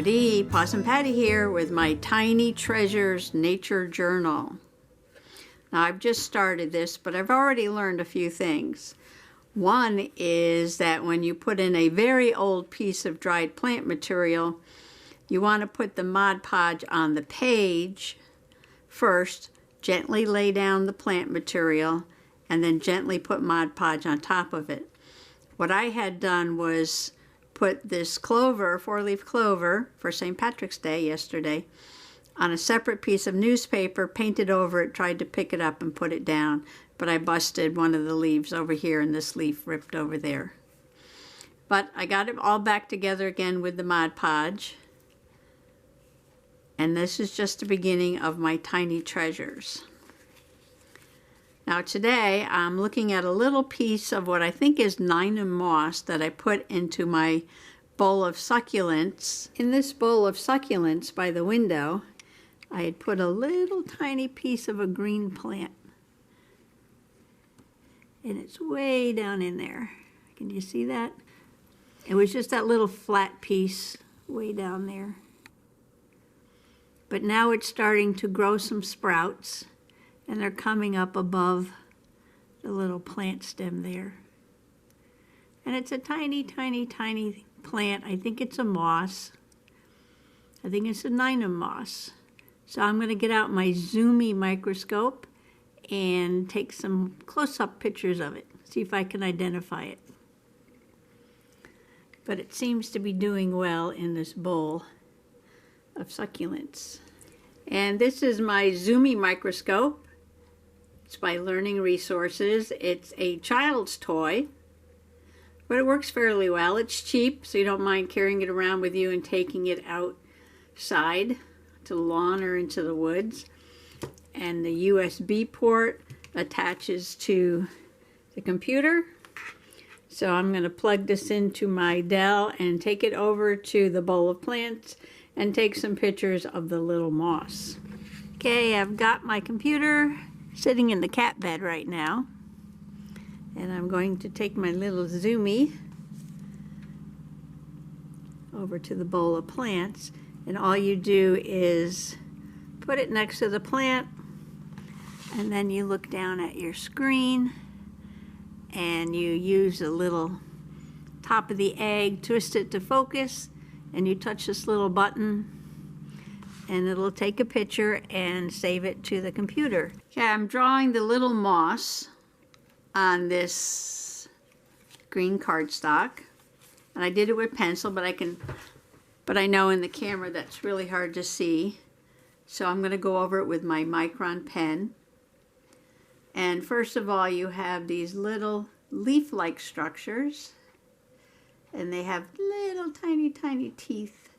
Howdy, Possum Patty here with my Tiny Treasures Nature Journal. Now I've just started this, but I've already learned a few things. One is that when you put in a very old piece of dried plant material, you want to put the Mod Podge on the page first, gently lay down the plant material, and then gently put Mod Podge on top of it. What I had done was put this clover, four-leaf clover, for St. Patrick's Day yesterday, on a separate piece of newspaper, painted over it, tried to pick it up and put it down, but I busted one of the leaves over here and this leaf ripped over there. But I got it all back together again with the Mod Podge, and this is just the beginning of my tiny treasures. Now today I'm looking at a little piece of what I think is Nina moss that I put into my bowl of succulents. In this bowl of succulents by the window, I had put a little tiny piece of a green plant. And it's way down in there. Can you see that? It was just that little flat piece way down there. But now it's starting to grow some sprouts, and they're coming up above the little plant stem there. And it's a tiny, tiny, tiny plant. I think it's a moss. I think it's a Nina moss. So I'm going to get out my zoomy microscope and take some close-up pictures of it. See if I can identify it. But it seems to be doing well in this bowl of succulents. And this is my zoomy microscope. It's by Learning Resources. It's a child's toy, but it works fairly well. It's cheap, so you don't mind carrying it around with you and taking it outside to the lawn or into the woods. And the USB port attaches to the computer. So I'm going to plug this into my Dell and take it over to the bowl of plants and take some pictures of the little moss. Okay, I've got my computer sitting in the cat bed right now, and I'm going to take my little zoomy over to the bowl of plants, and all you do is put it next to the plant, and then you look down at your screen and you use a little top of the egg, twist it to focus, and you touch this little button and it'll take a picture and save it to the computer. Okay, I'm drawing the little moss on this green cardstock, and I did it with pencil, but I know in the camera that's really hard to see. So I'm going to go over it with my micron pen. And first of all, you have these little leaf-like structures, and they have little tiny, tiny teeth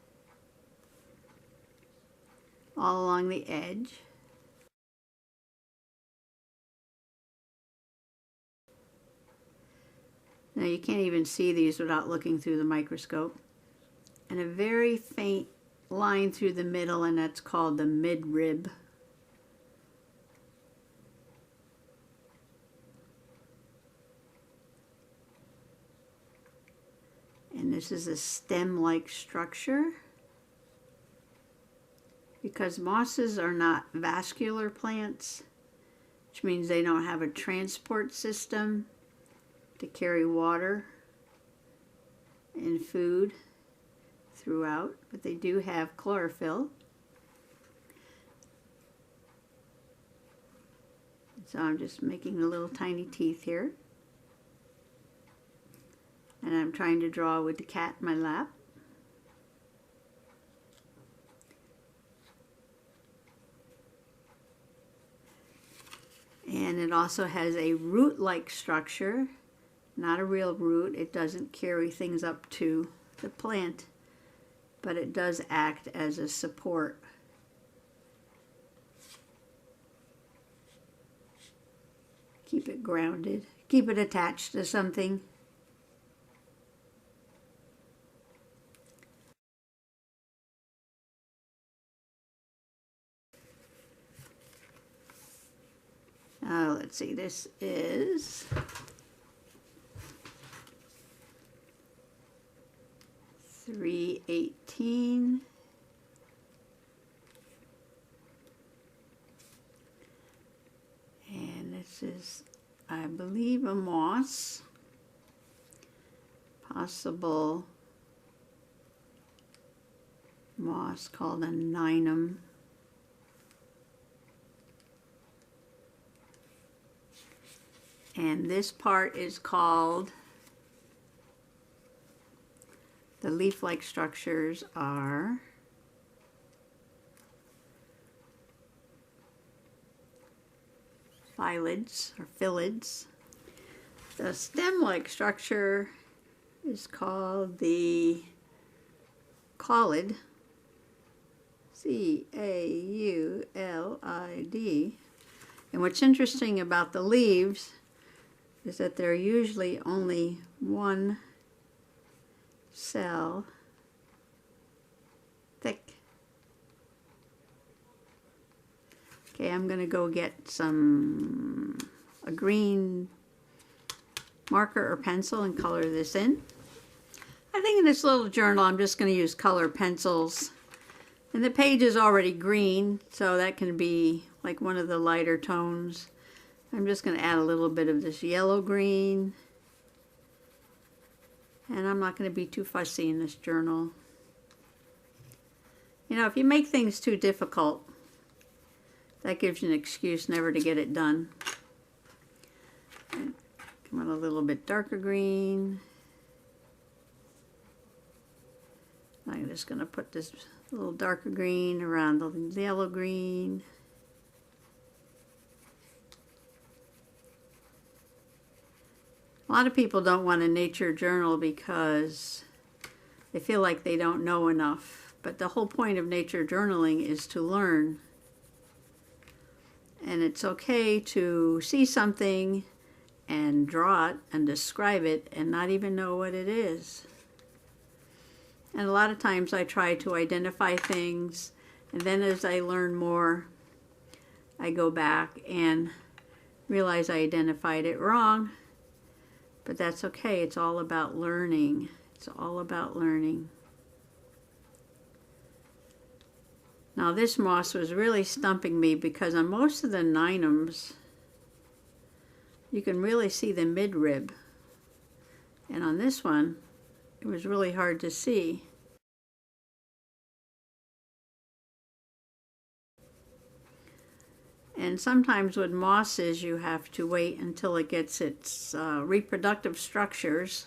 all along the edge. Now you can't even see these without looking through the microscope. And a very faint line through the middle, and that's called the midrib. And this is a stem-like structure. Because mosses are not vascular plants, which means they don't have a transport system to carry water and food throughout, but they do have chlorophyll. So I'm just making the little tiny teeth here. And I'm trying to draw with the cat in my lap. And it also has a root-like structure, not a real root. It doesn't carry things up to the plant, but it does act as a support. Keep it grounded, keep it attached to something. Let's see, this is 318 This is, I believe, a moss. Possible moss called a ninum. And this part is called, the leaf-like structures are phyllids or phyllids. The stem-like structure is called the caulid, C-A-U-L-I-D. And what's interesting about the leaves is that they're usually only one cell thick. Okay, I'm going to go get a green marker or pencil and color this in. I think in this little journal I'm just going to use color pencils. And the page is already green, so that can be like one of the lighter tones. I'm just going to add a little bit of this yellow-green. And I'm not going to be too fussy in this journal. You know, if you make things too difficult, that gives you an excuse never to get it done. And come on, a little bit darker green. I'm just going to put this little darker green around the yellow green. A lot of people don't want a nature journal because they feel like they don't know enough. But the whole point of nature journaling is to learn. And it's okay to see something and draw it and describe it and not even know what it is. And a lot of times I try to identify things, and then as I learn more, I go back and realize I identified it wrong. But that's okay. It's all about learning. It's all about learning. Now this moss was really stumping me because on most of the ninums, you can really see the midrib. And on this one, it was really hard to see. And sometimes with mosses, you have to wait until it gets its reproductive structures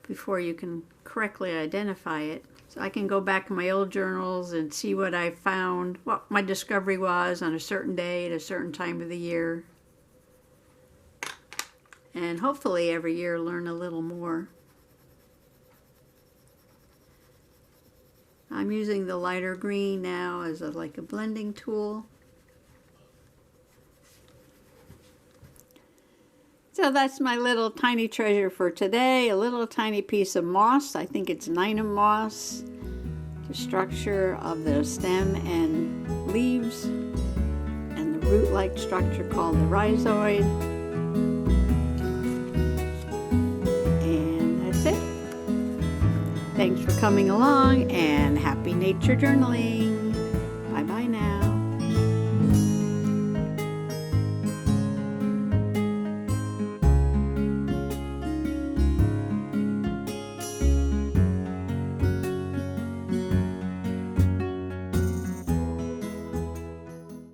before you can correctly identify it. So I can go back in my old journals and see what I found, what my discovery was on a certain day at a certain time of the year. And hopefully every year learn a little more. I'm using the lighter green now as like a blending tool. So that's my little tiny treasure for today, a little tiny piece of moss. I think it's ninum moss. The structure of the stem and leaves, and the root-like structure called the rhizoid. And that's it. Thanks for coming along, and happy nature journaling.